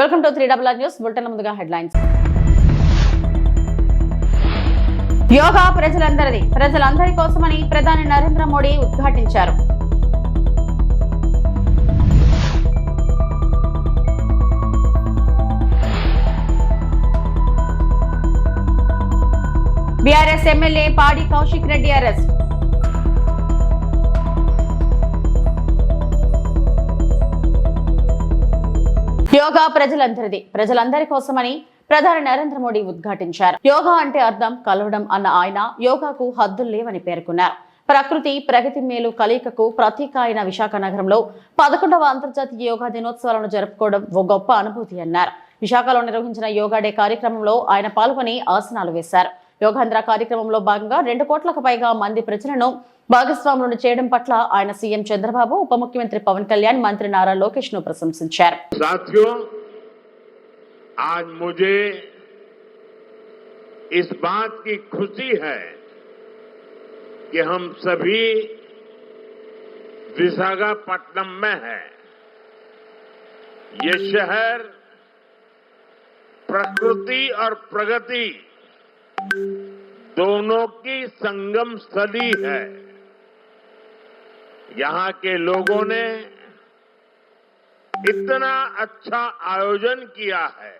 Welcome to 3RR news bulletin. ముందుగా headlines. Yoga ప్రజలందరి కోసమని ప్రధాని నరేంద్ర మోడీ ఉద్ఘాటించారు. బీఆర్ఎస్ ఎమ్మెల్యే పాడి కౌశిక్ రెడ్డి అరెస్ట్. యోగా ప్రజలందరి కోసమని ప్రధాని నరేంద్ర మోడీ ఉద్ఘాటించారు. యోగా అంటే అర్థం కలవడం అన్న ఆయన యోగాకు హద్దులు లేవని పేర్కొన్నారు. ప్రకృతి ప్రగతి మేలు కలయికకు ప్రతీక అయిన విశాఖ నగరంలో 11వ అంతర్జాతీయ యోగా దినోత్సవాలను జరుపుకోవడం ఓ గొప్ప అనుభూతి అన్నారు. విశాఖలో నిర్వహించిన యోగా డే కార్యక్రమంలో ఆయన పాల్గొని ఆసనాలు వేశారు. యోగాంధ్ర కార్యక్రమంలో భాగంగా 2 కోట్లకు పైగా మంది ప్రజలను భాగస్వాములను చేయడం పట్ల ఆయన సీఎం చంద్రబాబు, ఉప ముఖ్యమంత్రి పవన్ కళ్యాణ్, మంత్రి నారా లోకేష్ ను ప్రశంసించారు. आज मुझे इस बात की खुशी है कि हम सभी विशाखापट्टनम में हैं। ये शहर प्रकृति और प्रगति दोनों की संगम स्थली है। यहां के लोगों ने इतना अच्छा आयोजन किया है।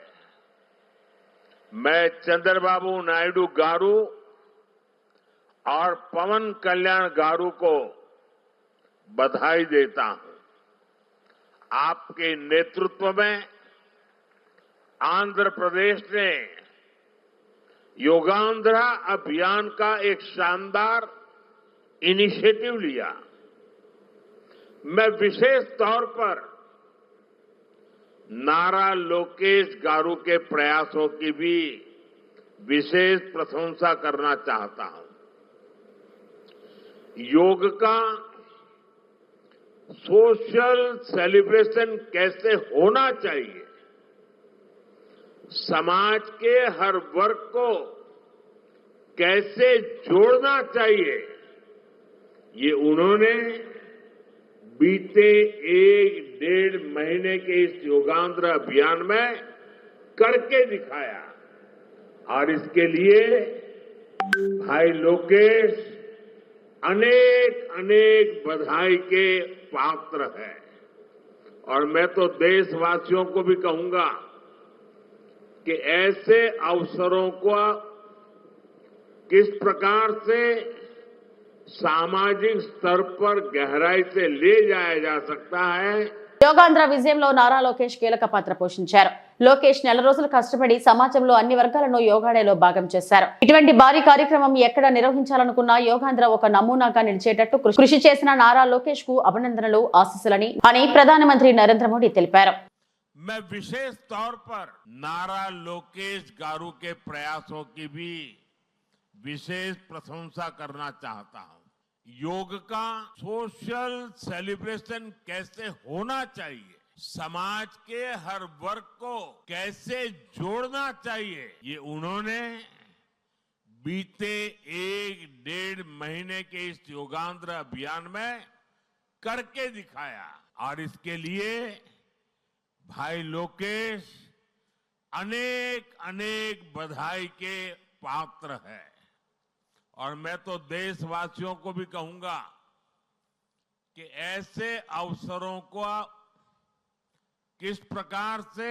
मैं चंद्रबाबू नायडू गारू और पवन कल्याण गारू को बधाई देता हूं। आपके नेतृत्व में आंध्र प्रदेश ने योगांध्रा अभियान का एक शानदार इनिशिएटिव लिया। मैं विशेष तौर पर नारा लोकेश गारू के प्रयासों की भी विशेष प्रशंसा करना चाहता हूं। योग का सोशल सेलिब्रेशन कैसे होना चाहिए, समाज के हर वर्ग को कैसे जोड़ना चाहिए, ये उन्होंने बीते 1-1.5 महीने के इस योगांध्र अभियान में करके दिखाया। और इसके लिए भाई लोकेश अनेक बधाई के पात्र हैं। और मैं तो देशवासियों को भी कहूंगा कि ऐसे अवसरों को किस प्रकार से सामाजिक स्तर पर गहराई से ले जाया जा सकता है। యోగాంధ్ర విజయంలో నారా లోకేష్ కీలక పాత్ర పోషించారు. లోకేష్ నెల రోజులు కష్టపడి సమాజంలో అన్ని వర్గాలను యోగా డేలో భాగం చేశారు. ఇటువంటి భారీ కార్యక్రమం ఎక్కడ నిర్వహించాలనుకున్నా యోగాంధ్ర ఒక నమూనాగా నిలిచేటట్టు కృషి చేసిన నారా లోకేష్ కు అభినందనలు, ఆశీస్సులని అని ప్రధానమంత్రి నరేంద్ర మోడీ తెలిపారు. मैं विशेष तौर पर नारा लोकेश गारू के प्रयासों की भी विशेष प्रशंसा करना चाहता हूं। योग का सोशल सेलिब्रेशन कैसे होना चाहिए, समाज के हर वर्ग को कैसे जोड़ना चाहिए, ये उन्होंने बीते 1-1.5 महीने के इस योगांध्र अभियान में करके दिखाया। और इसके लिए भाई लोकेश अनेक बधाई के पात्र है। और मैं तो देशवासियों को भी कहूंगा कि ऐसे अवसरों को किस प्रकार से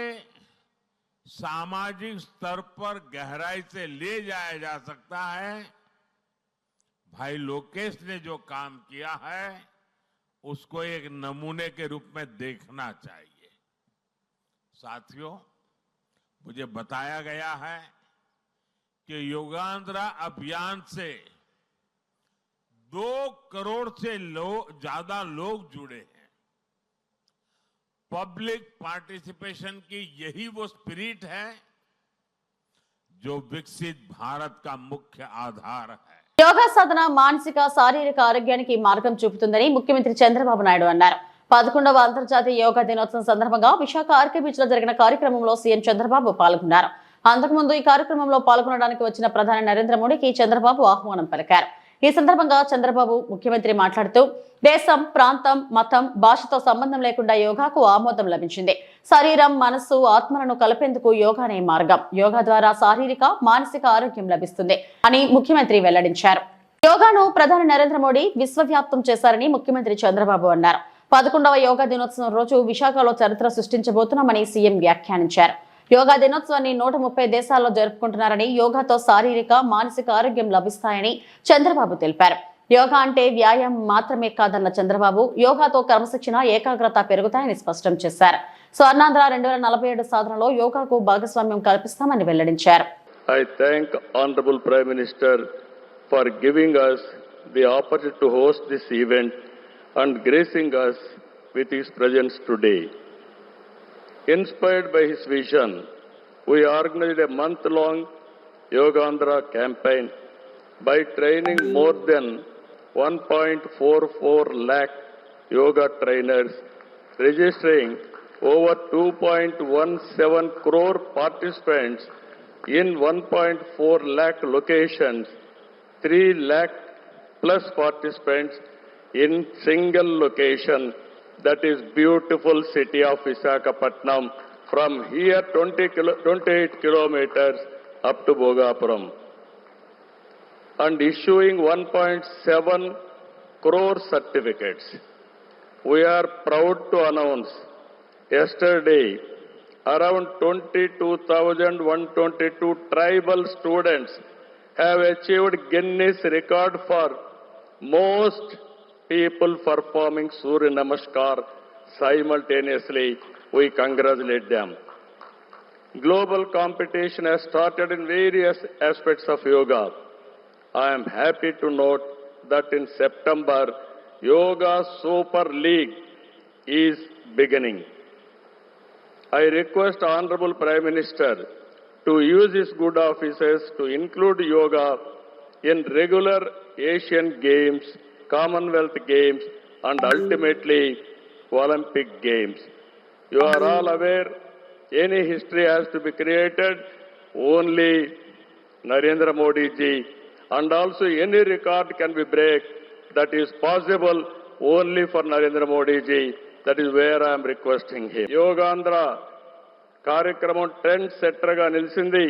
सामाजिक स्तर पर गहराई से ले जाया जा सकता है। भाई लोकेश ने जो काम किया है उसको एक नमूने के रूप में देखना चाहिए। साथियों, मुझे बताया गया है कि योगांध्रा अभियान से 2 करोड़ से ज्यादा लोग जुड़े हैं। पब्लिक पार्टिसिपेशन की यही वो स्पिरिट है जो विकसित भारत का मुख्य आधार है। యోగా సాధన మానసిక, శారీరక ఆరోగ్యానికి మార్గం చూపుతుందని ముఖ్యమంత్రి చంద్రబాబు నాయుడు అన్నారు. 11వ అంతర్జాతీయ యోగా దినోత్సవం సందర్భంగా విశాఖ ఆర్కే బీచ్ లో జరిగిన కార్యక్రమంలో సీఎం చంద్రబాబు పాల్గొన్నారు. అంతకుముందు ఈ కార్యక్రమంలో పాల్గొనడానికి వచ్చిన ప్రధాని నరేంద్ర మోడీకి చంద్రబాబు ఆహ్వానం పలికారు. ఈ సందర్భంగా చంద్రబాబు ముఖ్యమంత్రి మాట్లాడుతూ దేశం, ప్రాంతం, మతం, భాషతో సంబంధం లేకుండా యోగాకు ఆమోదం లభించింది. శరీరం, మనస్సు, ఆత్మలను కలిపేందుకు యోగానే మార్గం. యోగా ద్వారా శారీరక, మానసిక ఆరోగ్యం లభిస్తుంది అని ముఖ్యమంత్రి వెల్లడించారు. యోగాను ప్రధాని నరేంద్ర మోడీ విశ్వవ్యాప్తం చేశారని ముఖ్యమంత్రి చంద్రబాబు అన్నారు. 11వ యోగా దినోత్సవం రోజు విశాఖలో చరిత్ర సృష్టించబోతున్నామని సీఎం వ్యాఖ్యానించారు. యోగా దినోత్సవాన్ని 130 దేశాల్లో జరుపుకుంటున్నారని, యోగాతో శారీరక, మానసిక ఆరోగ్యం లభిస్తాయని చంద్రబాబు తెలిపారు. యోగా అంటే వ్యాయామం మాత్రమే కాదన్న చంద్రబాబు, యోగాతో క్రమశిక్షణ, ఏకాగ్రత పెరుగుతాయని స్పష్టం చేశారు. స్వర్ణాంధ్ర 2047 సాధనలో యోగాకు భాగస్వామ్యం కల్పిస్తామని వెల్లడించారు. I thank Honorable Prime Minister for giving us the opportunity to host this event and gracing us with his presence today. Inspired by his vision, we organized a month-long Yogandhra campaign by training more than 1.44 lakh yoga trainers, registering over 2.17 crore participants in 1.4 lakh locations, 3 lakh plus participants in single location, that is beautiful city of Visakhapatnam, from here 28 kilometers up to Bhogapuram, and issuing 1.7 crore certificates. We are proud to announce yesterday around 22,122 tribal students have achieved Guinness record for most people performing Surya Namaskar simultaneously. We congratulate them. Global competition has started in various aspects of yoga. I am happy to note that in September, Yoga Super League is beginning. I request Honorable Prime Minister to use his good offices to include yoga in regular Asian Games, Commonwealth Games, and ultimately Olympic Games. You are all aware, any history has to be created, only Narendra Modi ji, and also any record can be break that is possible only for Narendra Modi ji. That is where I am requesting him. Yogandhra కార్యక్రమం trend సెట్టర్గా నిలిచింది.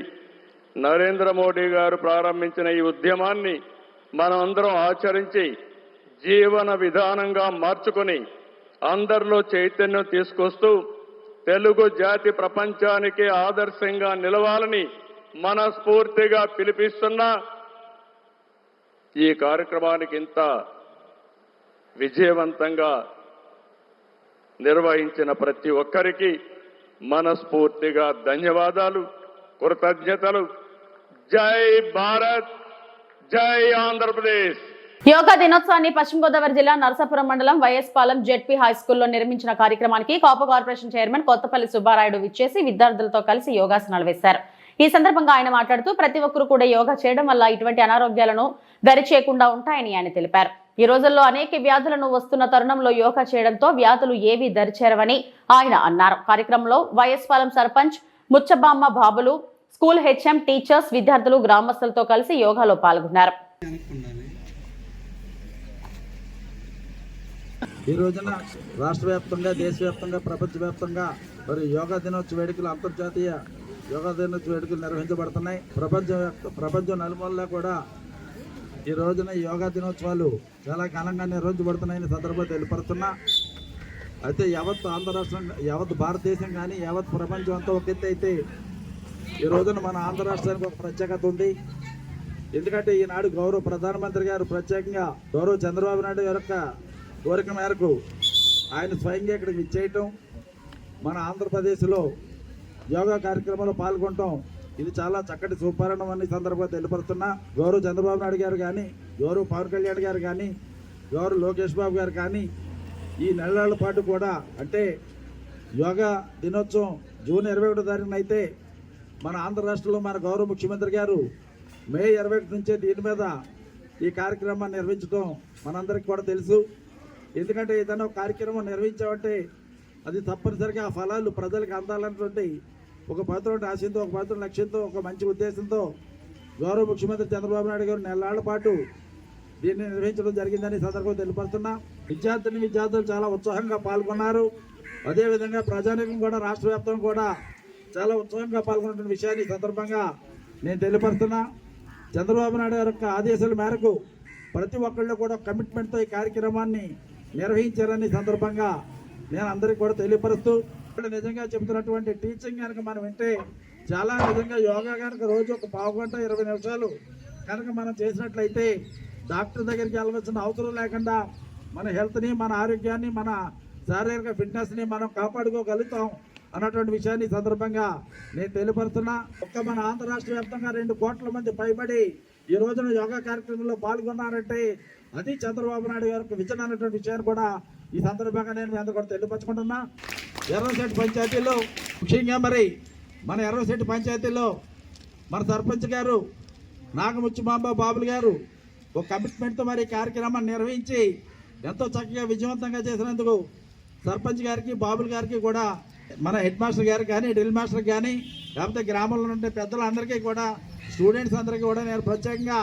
నరేంద్ర మోడీ గారు ప్రారంభించిన ఈ ఉద్యమాన్ని మనం అందరం ఆచరించి జీవన విధానంగా మార్చుకొని అందరిలో చైతన్యం తీసుకొస్తూ తెలుగు జాతి ప్రపంచానికి ఆదర్శంగా నిలవాలని మనస్ఫూర్తిగా పిలిపిస్తున్నా ఈ కార్యక్రమానికి ఇంత విజయవంతంగా నిర్వహించిన ప్రతి ఒక్కరికి మనస్ఫూర్తిగా ధన్యవాదాలు, కృతజ్ఞతలు. జై భారత్, జై ఆంధ్రప్రదేశ్. యోగా దినోత్సవాన్ని పశ్చిమ గోదావరి జిల్లా నరసాపురం మండలం వైఎస్పాలెం జెడ్పీ హై స్కూల్లో నిర్మించిన కార్యక్రమానికి కాపు కార్పొరేషన్ చైర్మన్ కొత్తపల్లి సుబ్బారాయుడు విచ్చేసి విద్యార్థులతో కలిసి యోగాసనాలు వేశారు. ఈ సందర్భంగా ఆయన మాట్లాడుతూ ప్రతి ఒక్కరూ కూడా యోగా చేయడం వల్ల ఇటువంటి అనారోగ్యాలను దరిచేయకుండా ఉంటాయని ఆయన తెలిపారు. ఈ రోజుల్లో అనేక వ్యాధులను వస్తున్న తరుణంలో యోగా చేయడంతో వ్యాధులు ఏవీ దరిచేరవని ఆయన అన్నారు. కార్యక్రమంలో వైఎస్పాలెం సర్పంచ్ ముచ్చబామ్మ బాబులు, స్కూల్ హెచ్ఎం, టీచర్స్, విద్యార్థులు, గ్రామస్తులతో కలిసి యోగాలో పాల్గొన్నారు. ఈ రోజున రాష్ట్ర వ్యాప్తంగా, దేశవ్యాప్తంగా, ప్రపంచవ్యాప్తంగా మరి యోగా దినోత్సవ వేడుకలు, అంతర్జాతీయ యోగా దినోత్సవ వేడుకలు నిర్వహించబడుతున్నాయి. ప్రపంచం నలుమూలలా కూడా ఈ రోజున యోగా దినోత్సవాలు చాలా ఘనంగా నిర్వహించబడుతున్నాయని సందర్భంగా తెలియపరుస్తున్నా. అయితే యావత్ ఆంధ్ర రాష్ట్రం, యావత్ భారతదేశం కానీ యావత్ ప్రపంచం అంతా ఒక ఎత్తు అయితే ఈ రోజున మన ఆంధ్ర రాష్ట్రానికి ఒక ప్రత్యేకత ఉంది. ఎందుకంటే ఈనాడు గౌరవ ప్రధానమంత్రి గారు ప్రత్యేకంగా గౌరవ చంద్రబాబు నాయుడు గారి యొక్క కోరిక మేరకు ఆయన స్వయంగా ఇక్కడికి విచ్చేయటం, మన ఆంధ్రప్రదేశ్లో యోగా కార్యక్రమంలో పాల్గొనటం ఇది చాలా చక్కటి సుపరిణామం అని సందర్భంగా తెలియపరుస్తున్నా. గౌరవ చంద్రబాబు నాయుడు గారు కానీ, గౌరవ పవన్ కళ్యాణ్ గారు కానీ, గౌరవ లోకేష్ బాబు గారు కానీ ఈ నెలల పాటు కూడా, అంటే యోగా దినోత్సవం జూన్ 21 తారీఖున అయితే మన ఆంధ్ర రాష్ట్రంలో మన గౌరవ ముఖ్యమంత్రి గారు మే 21 నుంచే దీని మీద ఈ కార్యక్రమాన్ని నిర్వహించడం మనందరికీ కూడా తెలుసు. ఎందుకంటే ఏదైనా ఒక కార్యక్రమం నిర్వహించామంటే అది తప్పనిసరిగా ఆ ఫలాలు ప్రజలకు అందాలన్నటువంటి ఒక పవిత్రమైన ఆశయంతో, ఒక పవిత్రమైన లక్ష్యంతో, ఒక మంచి ఉద్దేశంతో గౌరవ ముఖ్యమంత్రి చంద్రబాబు నాయుడు గారు నెలల పాటు దీన్ని నిర్వహించడం జరిగిందని సందర్భంగా తెలియపరుస్తున్నా. విద్యార్థులు చాలా ఉత్సాహంగా పాల్గొన్నారు. అదేవిధంగా ప్రజానీకం కూడా రాష్ట్ర వ్యాప్తంగా కూడా చాలా ఉత్సాహంగా పాల్గొంటున్న విషయాన్ని ఈ సందర్భంగా నేను తెలియపరుస్తున్నా. చంద్రబాబు నాయుడు గారి యొక్క ఆదేశాల మేరకు ప్రతి ఒక్కళ్ళు కూడా కమిట్మెంట్తో ఈ కార్యక్రమాన్ని నిర్వహించారని సందర్భంగా నేను అందరికీ కూడా తెలియపరుస్తూ, నిజంగా చెబుతున్నటువంటి టీచింగ్ కనుక మనం వింటే చాలా నిజంగా యోగా కనుక రోజు ఒక పావు గంట 20 నిమిషాలు కనుక మనం చేసినట్లయితే డాక్టర్ దగ్గరికి వెళ్ళవలసిన అవసరం లేకుండా మన హెల్త్ని, మన ఆరోగ్యాన్ని, మన శారీరక ఫిట్నెస్ని మనం కాపాడుకోగలుగుతాం అన్నటువంటి విషయాన్ని ఈ సందర్భంగా నేను తెలియపరుస్తున్నా. ఒక్క మన ఆంధ్ర రాష్ట్ర వ్యాప్తంగా 2 కోట్ల మంది పైబడి ఈ రోజున యోగా కార్యక్రమంలో పాల్గొన్నారంటే అది చంద్రబాబు నాయుడు గారికి విజన్ అన్నటువంటి విషయాన్ని కూడా ఈ సందర్భంగా నేను మీ అందరూ కూడా తెలియపరచుకుంటున్నా. ఎర్రశెట్టి పంచాయతీలో ముఖ్యంగా మరి మన ఎర్రశెట్టి పంచాయతీలో మన సర్పంచ్ గారు నాగముచ్చి బాబులు గారు ఒక కమిట్మెంట్తో మరి కార్యక్రమాన్ని నిర్వహించి ఎంతో చక్కగా విజయవంతంగా చేసినందుకు సర్పంచ్ గారికి, బాబులు గారికి కూడా, మన హెడ్ మాస్టర్ గారికి కానీ, డ్రిల్ మాస్టర్ కానీ, లేకపోతే గ్రామంలో ఉండే పెద్దలందరికీ కూడా, స్టూడెంట్స్ అందరికీ కూడా నేను ప్రత్యేకంగా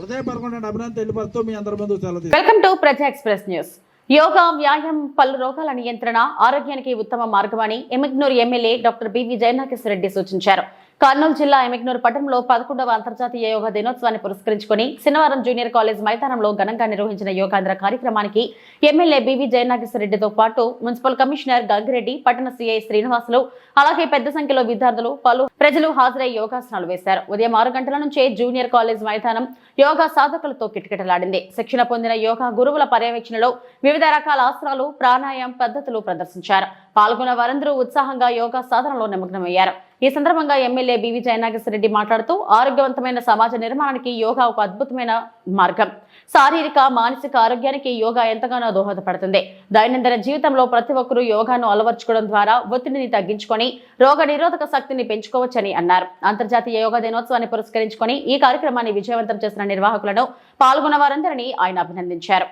హృదయపూర్వకమైన అభినందన తెలియపరుస్తూ మీ అందరి ముందు సెలవు. Welcome to Praja Express News. Yoga, వ్యాయామం పలు రోగాల నియంత్రణ, ఆరోగ్యానికి ఉత్తమ మార్గమని Yemmiganur MLA doctor B V Jayanageswara Reddy సూచించారు. కర్నూలు జిల్లా ఎమ్మిగ్నూరు పట్టణంలో 11వ అంతర్జాతీయ యోగా దినోత్సవాన్ని పురస్కరించుకుని శనివారం జూనియర్ కాలేజ్ మైదానంలో ఘనంగా నిర్వహించిన యోగాంధ్ర కార్యక్రమానికి ఎమ్మెల్యే బివి జయనాగేశ్వర రెడ్డితో పాటు మున్సిపల్ కమిషనర్ గంగిరెడ్డి, పట్టణ సిఐ శ్రీనివాసులు, అలాగే పెద్ద సంఖ్యలో విద్యార్థులు, పలు ప్రజలు హాజరై యోగాసనాలు వేశారు. ఉదయం 6 గంటల నుంచే జూనియర్ కాలేజ్ మైదానం యోగా సాధకులతో కిటకిటలాడింది. శిక్షణ పొందిన యోగా గురువుల పర్యవేక్షణలో వివిధ రకాల ఆసనాలు, ప్రాణాయామ పద్ధతులు ప్రదర్శించారు. పాల్గొన్న వారందరూ ఉత్సాహంగా యోగా సాధనలో నిమగ్నమయ్యారు. ఈ సందర్భంగా ఎమ్మెల్యే బివి జయనాగేశ్వర రెడ్డి మాట్లాడుతూ, ఆరోగ్యవంతమైన సమాజ నిర్మాణానికి యోగా ఒక అద్భుతమైన మార్గం. శారీరక, మానసిక ఆరోగ్యానికి యోగా ఎంతగానో దోహదపడుతుంది. దైనందిన జీవితంలో ప్రతి ఒక్కరూ యోగాను అలవర్చుకోవడం ద్వారా ఒత్తిడిని తగ్గించుకొని రోగ నిరోధక శక్తిని పెంచుకోవచ్చని అన్నారు. అంతర్జాతీయ యోగా దినోత్సవాన్ని పురస్కరించుకొని ఈ కార్యక్రమాన్ని విజయవంతం చేసిన నిర్వాహకులను, పాల్గొన్న వారందరినీ ఆయన అభినందించారు.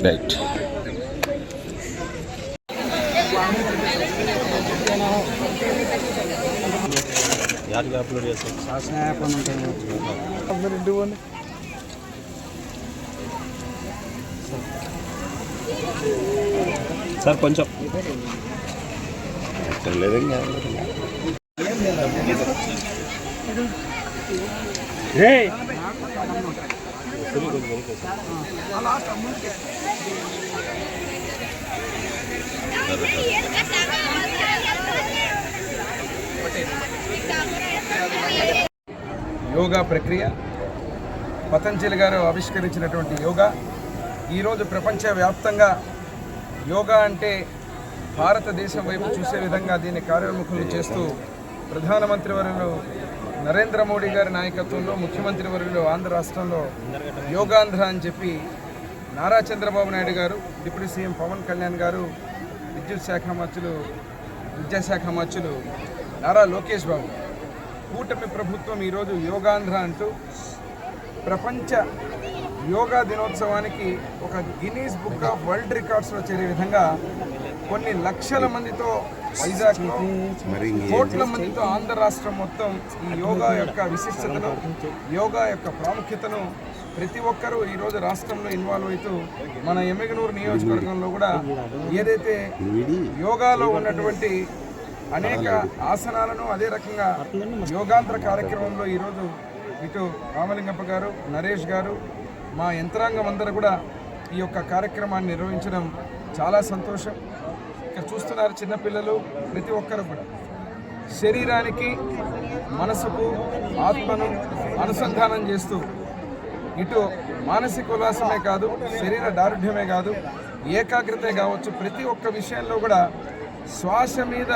రైట్. యాడ్గా అప్లోడ్ చేస్తాం. సార్ కొంచెం లేదండి. యోగా ప్రక్రియ పతంజలి గారు ఆవిష్కరించినటువంటి యోగా ఈరోజు ప్రపంచవ్యాప్తంగా యోగా అంటే భారతదేశం వైపు చూసే విధంగా దీన్ని కార్యోన్ముఖులు చేస్తూ ప్రధానమంత్రి వర్యులు నరేంద్ర మోడీ గారి నాయకత్వంలో, ముఖ్యమంత్రి వర్యులు ఆంధ్ర రాష్ట్రంలో యోగాంధ్ర అని చెప్పి నారా చంద్రబాబు నాయుడు గారు, డిప్యూటీ సీఎం పవన్ కళ్యాణ్ గారు, విద్యాశాఖ మంత్రులు నారా లోకేష్ బాబు, కూటమి ప్రభుత్వం ఈరోజు యోగాంధ్ర అంటూ ప్రపంచ యోగా దినోత్సవానికి ఒక గిన్నీస్ బుక్ ఆఫ్ వరల్డ్ రికార్డ్స్లో చేరే విధంగా కొన్ని లక్షల మందితో వైజాగ్లో, కోట్ల మందితో ఆంధ్ర రాష్ట్రం మొత్తం ఈ యోగా యొక్క విశిష్టతను, యోగా యొక్క ప్రాముఖ్యతను ప్రతి ఒక్కరూ ఈరోజు రాష్ట్రంలో ఇన్వాల్వ్ అవుతూ మన ఎమ్మిగనూరు నియోజకవర్గంలో కూడా ఏదైతే యోగాలో ఉన్నటువంటి అనేక ఆసనాలను, అదే రకంగా యోగాంధ్ర కార్యక్రమంలో ఈరోజు ఇటు రామలింగప్ప గారు, నరేష్ గారు, మా యంత్రాంగం అందరూ కూడా ఈ యొక్క కార్యక్రమాన్ని నిర్వహించడం చాలా సంతోషం. ఇక్కడ చూస్తున్నారు చిన్నపిల్లలు, ప్రతి ఒక్కరు కూడా శరీరానికి, మనసుకు, ఆత్మను అనుసంధానం చేస్తూ ఇటు మానసిక ఉల్లాసమే కాదు, శరీర దారుఢ్యమే కాదు, ఏకాగ్రతే కావచ్చు, ప్రతి ఒక్క విషయంలో కూడా శ్వాస మీద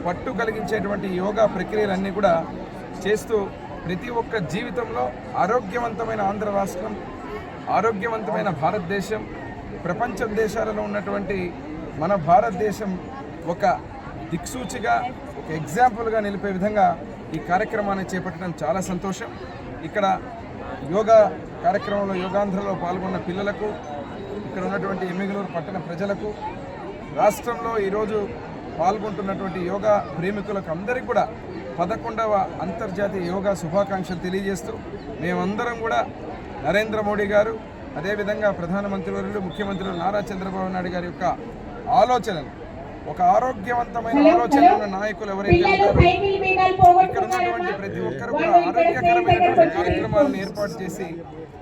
పట్టు కలిగించేటువంటి యోగా ప్రక్రియలన్నీ కూడా చేస్తూ ప్రతి ఒక్క జీవితంలో ఆరోగ్యవంతమైన ఆంధ్ర రాష్ట్రం, ఆరోగ్యవంతమైన భారతదేశం, ప్రపంచ దేశాలలో ఉన్నటువంటి మన భారతదేశం ఒక దిక్సూచిగా, ఒక ఎగ్జాంపుల్గా నిలిపే విధంగా ఈ కార్యక్రమాన్ని చేపట్టడం చాలా సంతోషం. ఇక్కడ యోగా కార్యక్రమంలో, యోగాంధ్రలో పాల్గొన్న పిల్లలకు, ఇక్కడ ఉన్నటువంటి ఎమ్మిగనూరు పట్టణ ప్రజలకు, రాష్ట్రంలో ఈరోజు పాల్గొంటున్నటువంటి యోగా ప్రేమికులకు అందరికీ కూడా 11వ అంతర్జాతీయ యోగా శుభాకాంక్షలు తెలియజేస్తూ మేమందరం కూడా నరేంద్ర మోడీ గారు అదేవిధంగా ప్రధానమంత్రి వర్యులు ముఖ్యమంత్రులు నారా చంద్రబాబు నాయుడు గారి యొక్క ఆలోచనలు, ఒక ఆరోగ్యవంతమైన ఆలోచన ఉన్న నాయకులు ఎవరైతే ఉంటారో ఇక్కడ ఉన్నటువంటి ప్రతి ఒక్కరు కూడా ఆరోగ్యకరమైనటువంటి కార్యక్రమాలను ఏర్పాటు చేసి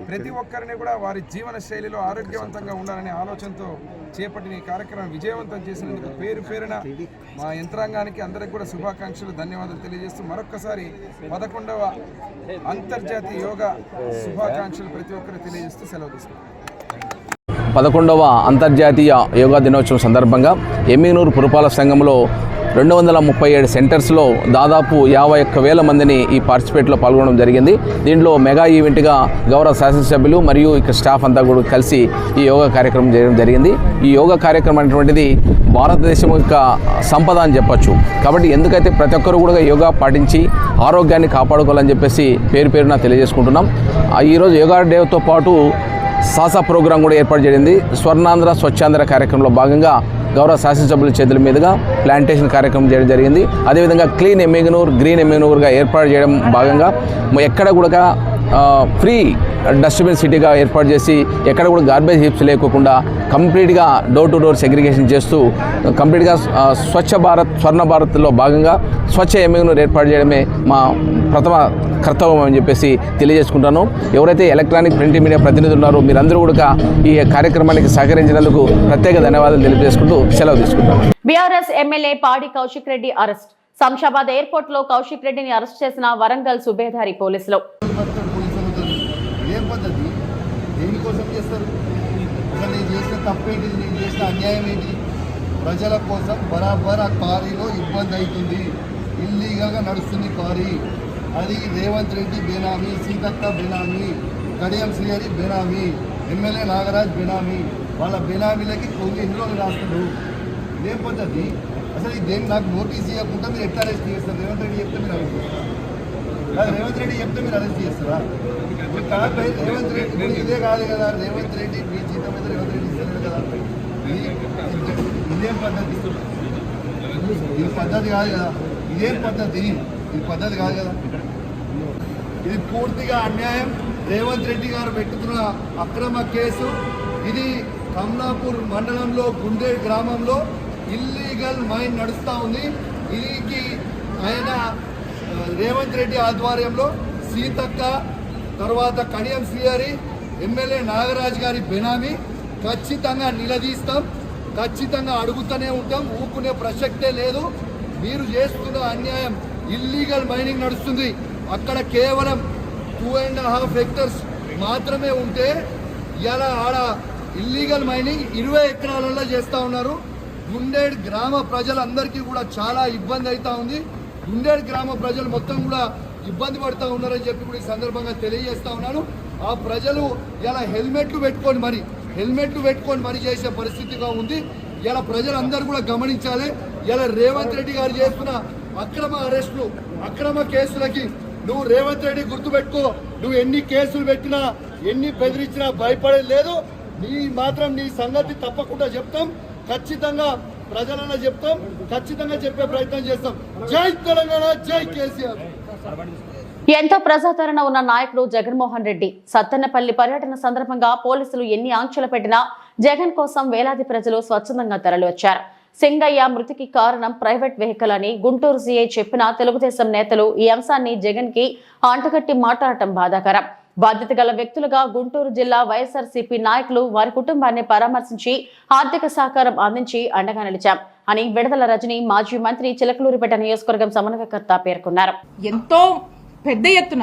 ప్రతి ఒక్కరిని కూడా వారి జీవన శైలిలో ఆరోగ్యవంతంగా ఉండాలనే ఆలోచనతో చేపట్టిన ఈ కార్యక్రమం విజయవంతం చేసినందుకు పేరు పేరున మా యంత్రాంగానికి అందరికి కూడా శుభాకాంక్షలు, ధన్యవాదాలు తెలియజేస్తూ మరొక్కసారి 11వ అంతర్జాతీయ యోగా శుభాకాంక్షలు ప్రతి ఒక్కరు తెలియజేస్తూ సెలవు తీసుకుంటాం. 11వ అంతర్జాతీయ యోగా దినోత్సవం సందర్భంగా ఎమ్మిగనూరు పురపాలక సంఘంలో 237 సెంటర్స్లో దాదాపు 51,000 మందిని ఈ పార్టిసిపేట్లో పాల్గొనడం జరిగింది. దీంట్లో మెగా ఈవెంట్గా గౌరవ శాసనసభ్యులు మరియు ఇక్కడ స్టాఫ్ అంతా కూడా కలిసి ఈ యోగా కార్యక్రమం చేయడం జరిగింది. ఈ యోగా కార్యక్రమం అనేటువంటిది భారతదేశం యొక్క సంపద అని చెప్పొచ్చు. కాబట్టి ఎందుకైతే ప్రతి ఒక్కరు కూడా యోగా పాటించి ఆరోగ్యాన్ని కాపాడుకోవాలని చెప్పేసి పేరు పేరున తెలియజేసుకుంటున్నాం. ఈరోజు యోగా డేతో పాటు సాసా ప్రోగ్రాం కూడా ఏర్పాటు చేయండి. స్వర్ణాంధ్ర స్వచ్ఛాంధ్ర కార్యక్రమంలో భాగంగా గౌరవ శాసనసభ్యుల చేతుల మీదుగా ప్లాంటేషన్ కార్యక్రమం చేయడం జరిగింది. అదేవిధంగా క్లీన్ ఎమ్మిగనూర్, గ్రీన్ ఎమ్మిగనూర్గా ఏర్పాటు చేయడం భాగంగా ఎక్కడ కూడా ఫ్రీ డస్ట్బిన్ సిటీగా ఏర్పాటు చేసి ఎక్కడ కూడా గార్బేజ్ హీప్స్ లేకోకుండా కంప్లీట్గా డోర్ టు డోర్ సెగ్రిగేషన్ చేస్తూ కంప్లీట్గా స్వచ్ఛ భారత్, స్వర్ణ భారత్లో భాగంగా స్వచ్ఛ ఎమ్మిగనూర్ ఏర్పాటు చేయడమే మా ప్రథమ కర్తవ్యం అని చెప్పేసి తెలియజేసుకుంటాను. ఎవరైతే ఎలక్ట్రానిక్ ప్రింట్ మీడియా ప్రతినిధులు ఉన్నారో మీరందరూ కూడా ఈ కార్యక్రమానికి సహకరించినందుకు ప్రత్యేక ధన్యవాదాలు తెలియజేసుకుంటూ సెలవు తీసుకుంటాను. బీఆర్ఎస్ ఎమ్మెల్యే పాడి కౌశిక్ రెడ్డి అరెస్ట్. శంషాబాద్ ఎయిర్పోర్ట్ లో కౌశిక్ రెడ్డిని అరెస్ట్ చేసిన వరంగల్ సుబేదారి పోలీసులు. ఏం పద్ధతి? దేనికోసం చేస్తారు? అసలు నేను చేసిన తప్పేంటి? నేను చేసిన అన్యాయం ఏంటి? ప్రజల కోసం బరాబర్ ఆ కారీలో ఇబ్బంది అవుతుంది. ఇల్లీగల్గా నడుస్తుంది కారీ. అది రేవంత్ రెడ్డి బేనామీ, సీతక్క బేనామీ, కడియం శ్రీహరి బేనామీ, ఎమ్మెల్యే నాగరాజ్ బేనామీ. వాళ్ళ బేనామీలకి కొన్ని ఇందులో రాస్తాడు. ఇదేం పద్ధతి? అసలు దేని నాకు నోటీస్ ఇవ్వకుండా మీరు ఎట్లా అరెస్ట్ చేస్తారు? రేవంత్ రెడ్డి చెప్తే మీరు అరెస్ట్ చేస్తారు. రేవంత్ రెడ్డి చెప్తే మీరు అరెస్ట్ చేస్తారా? రేవంత్ రెడ్డి ఇదే కాదు కదా. రేవంత్ రెడ్డి మీ జీతం మీద రేవంత్ రెడ్డి ఇస్తలేదు కదా. ఇదేం పద్ధతి? ఇది పద్ధతి కాదు కదా. ఇదేం పద్ధతి? ఇది పద్ధతి కాదు కదా. ఇది పూర్తిగా అన్యాయం. రేవంత్ రెడ్డి గారు పెట్టుకున్న అక్రమ కేసు ఇది. కమలాపూర్ మండలంలో గుండేడ్ గ్రామంలో ఇల్లీగల్ మైన్ నడుస్తూ ఉంది. దీనికి ఆయన రేవంత్ రెడ్డి ఆధ్వర్యంలో సీతక్క, తర్వాత కడియం శ్రీహరి, ఎమ్మెల్యే నాగరాజ్ గారి బెనామీ. ఖచ్చితంగా నిలదీస్తాం, ఖచ్చితంగా అడుగుతూనే ఉంటాం. ఊరుకునే ప్రసక్తే లేదు. మీరు చేస్తున్న అన్యాయం. ఇల్లీగల్ మైనింగ్ నడుస్తుంది. అక్కడ కేవలం 2.5 హెక్టర్స్ మాత్రమే ఉంటే ఇలా ఆడ ఇల్లీగల్ మైనింగ్ 20 ఎకరాలలో చేస్తూ ఉన్నారు. గుండేడ్ గ్రామ ప్రజలందరికీ కూడా చాలా ఇబ్బంది అవుతూ ఉంది. గుండేడ్ గ్రామ ప్రజలు మొత్తం కూడా ఇబ్బంది పడుతూ ఉన్నారని చెప్పి కూడా ఈ సందర్భంగా తెలియజేస్తా ఉన్నాను. ఆ ప్రజలు ఇలా హెల్మెట్లు పెట్టుకొని మరి చేసే పరిస్థితిగా ఉంది. ఇలా ప్రజలందరూ కూడా గమనించాలి. ఇలా రేవంత్ రెడ్డి గారు చేస్తున్న అక్రమ అరెస్టులు, అక్రమ కేసులకి నువ్వు రేవంత్ రెడ్డి గుర్తుపెట్టుకో. నువ్వు ఎన్ని కేసులు పెట్టినా, ఎన్ని బెదిరించినా భయపడేది లేదు. నీ సంగతి తప్పకుండా చెప్తాం. ఖచ్చితంగా ప్రజలన్నా చెప్తాం. ఖచ్చితంగా చెప్పే ప్రయత్నం చేస్తాం. జై తెలంగాణ, జై కేసీఆర్. ఎంతో ప్రజాదరణ ఉన్న నాయకుడు జగన్మోహన్ రెడ్డి సత్తెనపల్లి పర్యటన సందర్భంగా పోలీసులు ఎన్ని ఆంక్షలు పెట్టినా జగన్ కోసం వేలాది ప్రజలు స్వచ్ఛందంగా తరలివచ్చారు. సింగయ్య మృతికి కారణం ప్రైవేట్ వెహికల్ అని గుంటూరు సీఐ చెప్పిన తెలుగుదేశం నేతలు ఈ అంశాన్ని జగన్ కి అంటుకట్టి మాట్లాడటం బాధాకరం. బాధ్యత గల వ్యక్తులుగా గుంటూరు జిల్లా వైఎస్ఆర్సీపీ నాయకులు వారి కుటుంబాన్ని పరామర్శించి ఆర్థిక సహకారం అందించి అండగా నిలిచాం అని విడుదల రజని మాజీ మంత్రి చిలకలూరిపేట నియోజకవర్గం సమన్వయకర్త పేర్కొన్నారు. ఎంతో పెద్ద ఎత్తున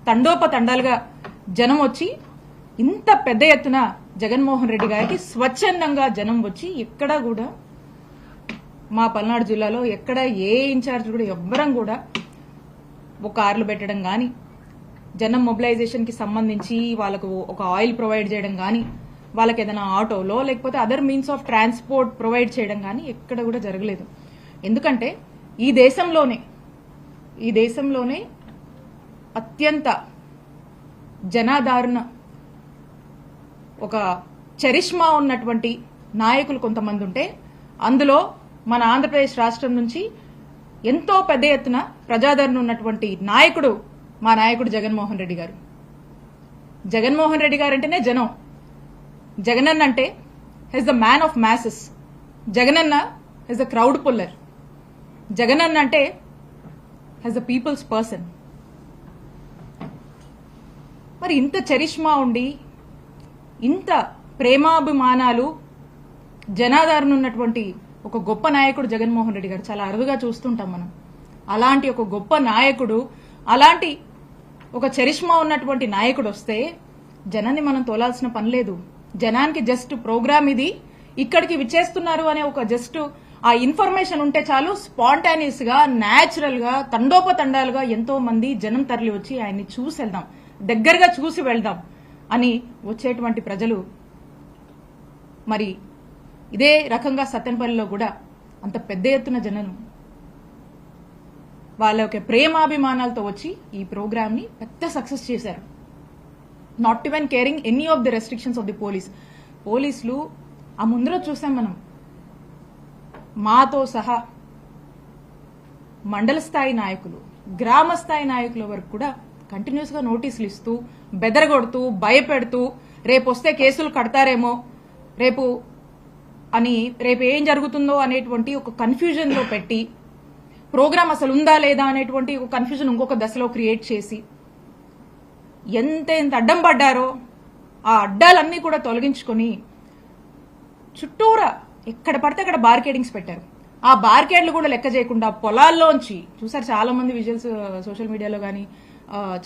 తండోపతండాలుగా జనం వచ్చి ఇంత పెద్ద ఎత్తున జగన్మోహన్ రెడ్డి గారికి స్వచ్ఛందంగా జనం వచ్చి ఎక్కడా కూడా మా పల్నాడు జిల్లాలో ఎక్కడ ఏ ఇన్ఛార్జ్ కూడా ఎవ్వరం కూడా ఒక కార్లు పెట్టడం కానీ, జనం మొబిలైజేషన్ కి సంబంధించి వాళ్ళకు ఒక ఆయిల్ ప్రొవైడ్ చేయడం కానీ, వాళ్ళకి ఏదైనా ఆటోలో లేకపోతే other means of transport provide చేయడం కానీ ఎక్కడ కూడా జరగలేదు. ఎందుకంటే ఈ దేశంలోనే అత్యంత జనాదరణ, ఒక చరిష్మా ఉన్నటువంటి నాయకులు కొంతమంది ఉంటే అందులో మన ఆంధ్రప్రదేశ్ రాష్ట్రం నుంచి ఎంతో పెద్ద ఎత్తున ప్రజాదరణ ఉన్నటువంటి నాయకుడు మా నాయకుడు జగన్మోహన్ రెడ్డి గారు. జగన్మోహన్ రెడ్డి గారు అంటేనే జనం. జగనన్న అంటే he's the man of masses. Jagananna he's the crowd puller. Jagananna అంటే హెస్ ద పీపుల్స్ పర్సన్. మరి ఇంత చరిష్మా ఉండి, ఇంత ప్రేమాభిమానాలు, జనాదరణ ఉన్నటువంటి ఒక గొప్ప నాయకుడు జగన్మోహన్ రెడ్డి గారు చాలా అరుదుగా చూస్తుంటాం మనం. అలాంటి ఒక గొప్ప నాయకుడు, అలాంటి ఒక చరిష్మా ఉన్నటువంటి నాయకుడు వస్తే జనాన్ని మనం తోలాల్సిన పని లేదు. జనానికి జస్ట్ ప్రోగ్రామ్ ఇది, ఇక్కడికి విచ్చేస్తున్నారు అనే ఒక జస్ట్ ఆ ఇన్ఫర్మేషన్ ఉంటే చాలు, స్పాంటానియస్ గా, న్యాచురల్ గా, తండోపతండాలుగా ఎంతో మంది జనం తరలి వచ్చి ఆయన్ని చూసి వెళ్దాం, దగ్గరగా చూసి వెళ్దాం అని వచ్చేటువంటి ప్రజలు. మరి ఇదే రకంగా సత్తెనపల్లిలో కూడా అంత పెద్ద ఎత్తున జనం వాళ్ళ యొక్క ప్రేమాభిమానాలతో వచ్చి ఈ ప్రోగ్రామ్ ని పెద్ద సక్సెస్ చేశారు. Not even caring any of the restrictions of the పోలీసులు ఆ ముందర చూసాం మనం. మాతో సహా మండల స్థాయి నాయకులు, గ్రామ స్థాయి నాయకుల వరకు కూడా కంటిన్యూస్ గా నోటీసులు ఇస్తూ, బెదరగొడుతూ, భయపెడుతూ, రేపు వస్తే కేసులు కడతారేమో, రేపు ఏం జరుగుతుందో అనేటువంటి ఒక కన్ఫ్యూజన్ లో పెట్టి, ప్రోగ్రామ్ అసలు ఉందా లేదా అనేటువంటి ఒక కన్ఫ్యూజన్ ఇంకొక దశలో క్రియేట్ చేసి ఎంత అడ్డం పడ్డారో ఆ అడ్డాలన్నీ కూడా తొలగించుకొని చుట్టూరా ఎక్కడ పడితే అక్కడ బార్కేడింగ్స్ పెట్టారు. ఆ బార్కేడ్లు కూడా లెక్క చేయకుండా పొలాల్లోంచి చూసారు చాలా మంది విజువల్స్ సోషల్ మీడియాలో కానీ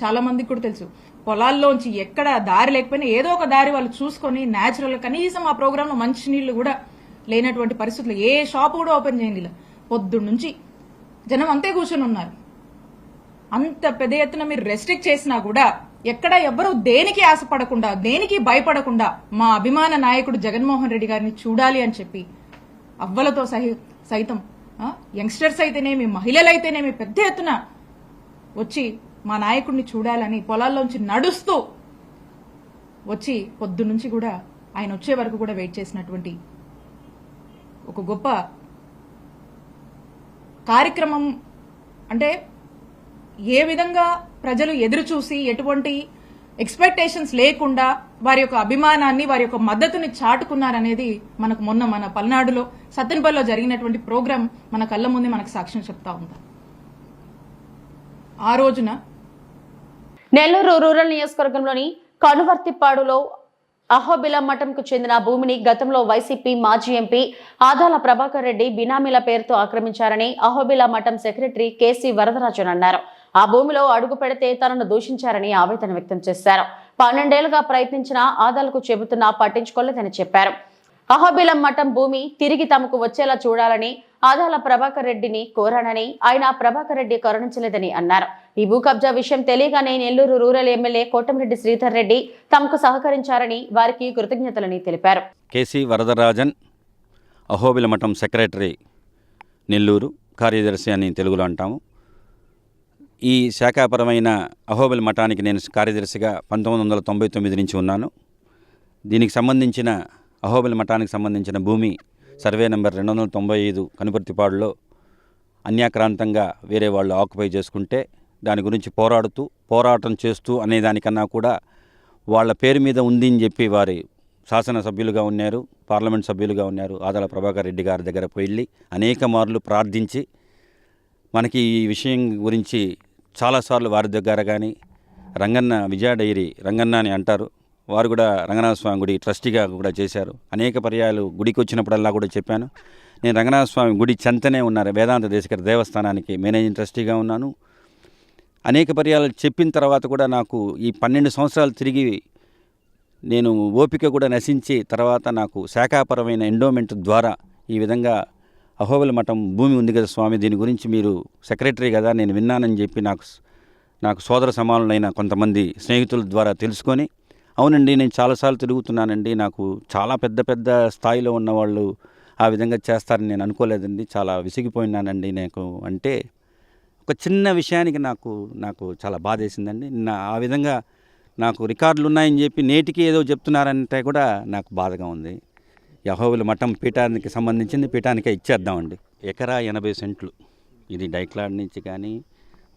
చాలా మందికి కూడా తెలుసు. పొలాల్లోంచి ఎక్కడ దారి లేకపోయినా ఏదో ఒక దారి వాళ్ళు చూసుకొని న్యాచురల్, కనీసం ఆ ప్రోగ్రామ్ లో మంచి నీళ్లు కూడా లేనటువంటి పరిస్థితులు, ఏ షాప్ కూడా ఓపెన్ చేయండి, పొద్దున్న నుంచి జనం అంతే కూర్చొని ఉన్నారు. అంత పెద్ద ఎత్తున మీరు రెస్ట్రిక్ట్ చేసినా కూడా ఎక్కడ ఎవ్వరూ దేనికి ఆశపడకుండా, దేనికి భయపడకుండా మా అభిమాన నాయకుడు జగన్మోహన్ రెడ్డి గారిని చూడాలి అని చెప్పి అవ్వలతో సైతం, యంగ్స్టర్స్ అయితేనేమి, మహిళలైతేనేమి పెద్ద ఎత్తున వచ్చి మా నాయకుడిని చూడాలని పొలాల్లోంచి నడుస్తూ వచ్చి పొద్దున్నుంచి కూడా ఆయన వచ్చే వరకు కూడా వెయిట్ చేసినటువంటి ఒక గొప్ప కార్యక్రమం. అంటే ఏ విధంగా ప్రజలు ఎదురు చూసి ఎటువంటి ఎక్స్పెక్టేషన్స్ లేకుండా వారి యొక్క అభిమానాన్ని, వారి యొక్క మద్దతుని చాటుకున్నారనేది మనకు మొన్న మన పల్నాడులో సత్తెనపల్లిలో జరిగినటువంటి ప్రోగ్రాం మన కళ్ళ ముందే మనకు సాక్ష్యం చెప్తా ఉంది. ఆ రోజున నెల్లూరు రూరల్ నియోజకవర్గంలోని కనువర్తిపాడులో అహోబిలం మఠంకు చెందిన భూమిని గతంలో వైసీపీ మాజీ ఎంపీ ఆదాల ప్రభాకర్ రెడ్డి బినామీల పేరుతో ఆక్రమించారని అహోబిలం మఠం సెక్రటరీ కేసీ వరదరాజన్ అన్నారు. ఆ భూమిలో అడుగు పెడితే తనను దూషించారని ఆవేదన వ్యక్తం చేశారు. 12 ఏళ్లుగా ప్రయత్నించిన ఆదాలకు చెబుతున్నా పట్టించుకోలేదని చెప్పారు. అహోబిలం మఠం భూమి తిరిగి తమకు వచ్చేలా చూడాలని ఆదాల ప్రభాకర్ రెడ్డిని కోరానని, ఆయన ప్రభాకర్ రెడ్డి కరుణించలేదని అన్నారు. ఈ భూ కబ్జా విషయం తెలియగానే నెల్లూరు రూరల్ ఎమ్మెల్యే కోటమిరెడ్డి శ్రీధర్ రెడ్డి తమకు సహకరించారని, వారికి కృతజ్ఞతలని తెలిపారు. కేసీ వరదరాజన్, అహోబిల మఠం సెక్రటరీ, నెల్లూరు, కార్యదర్శి అని తెలుగులో అంటాము. ఈ శాఖాపరమైన అహోబిల మఠానికి నేను కార్యదర్శిగా 1999 నుంచి ఉన్నాను. దీనికి సంబంధించిన అహోబిల మఠానికి సంబంధించిన భూమి సర్వే నెంబర్ 295 కనుపర్తిపాడులో అన్యాక్రాంతంగా వేరే వాళ్ళు ఆక్యుపై చేసుకుంటే దాని గురించి పోరాటం చేస్తూ అనేదానికన్నా కూడా వాళ్ళ పేరు మీద ఉంది అని చెప్పి వారి శాసనసభ్యులుగా ఉన్నారు, పార్లమెంట్ సభ్యులుగా ఉన్నారు. ఆదాల ప్రభాకర్ రెడ్డి గారి దగ్గర వెళ్ళి అనేక మార్లు ప్రార్థించి మనకి ఈ విషయం గురించి చాలాసార్లు వారి దగ్గర కానీ రంగన్న విజయ డైరీ రంగన్న అని అంటారు, వారు కూడా రంగనాథ స్వామి గుడి ట్రస్టీగా కూడా చేశారు. అనేక పర్యాయాలు గుడికి వచ్చినప్పుడల్లా కూడా చెప్పాను. నేను రంగనాథ స్వామి గుడి చెంతనే ఉన్నారు వేదాంత దేశికర దేవస్థానానికి మేనేజింగ్ ట్రస్టీగా ఉన్నాను. అనేక పర్యాలు చెప్పిన తర్వాత కూడా నాకు ఈ 12 సంవత్సరాలు తిరిగి నేను ఓపిక కూడా నశించి తర్వాత నాకు శాఖాపరమైన ఎండోమెంట్ ద్వారా ఈ విధంగా అహోబిల మఠం భూమి ఉంది కదా స్వామి, దీని గురించి మీరు సెక్రటరీ కదా నేను విన్నానని చెప్పి నాకు సోదర సమానులైన కొంతమంది స్నేహితుల ద్వారా తెలుసుకొని, అవునండి నేను చాలాసార్లు తిరుగుతున్నానండి, నాకు చాలా పెద్ద స్థాయిలో ఉన్నవాళ్ళు ఆ విధంగా చేస్తారని నేను అనుకోలేదండి, చాలా విసిగిపోయినానండి నాకు అంటే ఒక చిన్న విషయానికి నాకు చాలా బాధేసిందండి. ఆ విధంగా నాకు రికార్డులు ఉన్నాయని చెప్పి నేటికి ఏదో చెప్తున్నారంటే కూడా నాకు బాధగా ఉంది. అహోబిల మఠం పీఠానికి సంబంధించింది పీఠానికే ఇచ్చేద్దామండి. ఎకరా 80 సెంట్లు ఇది డైక్లాడ్ నుంచి కానీ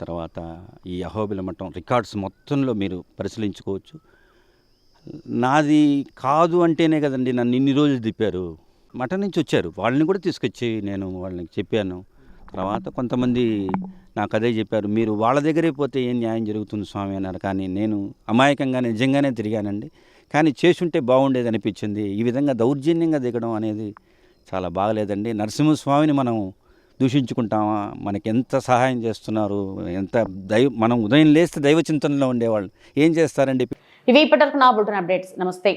తర్వాత ఈ అహోబిల మఠం రికార్డ్స్ మొత్తంలో మీరు పరిశీలించుకోవచ్చు. నాది కాదు అంటేనే కదండి నన్ను ఇన్ని రోజులు తిప్పారు. మఠం నుంచి వచ్చారు, వాళ్ళని కూడా తీసుకొచ్చి నేను వాళ్ళని చెప్పాను. తర్వాత కొంతమంది నాకు అదే చెప్పారు, మీరు వాళ్ళ దగ్గరే పోతే ఏం న్యాయం జరుగుతుంది స్వామి అన్నారు. కానీ నేను అమాయకంగా నిజంగానే తిరిగానండి. కానీ చేసుంటే బాగుండేది అనిపించింది. ఈ విధంగా దౌర్జన్యంగా దిగడం అనేది చాలా బాగలేదండి. నరసింహస్వామిని మనం దూషించుకుంటామా? మనకి ఎంత సహాయం చేస్తున్నారు, ఎంత మనం ఉదయం లేస్తే దైవ చింతనలో ఉండేవాళ్ళు ఏం చేస్తారండి? ఇవి ఇప్పటివరకు నా బులెటిన్ అప్డేట్స్. నమస్తే.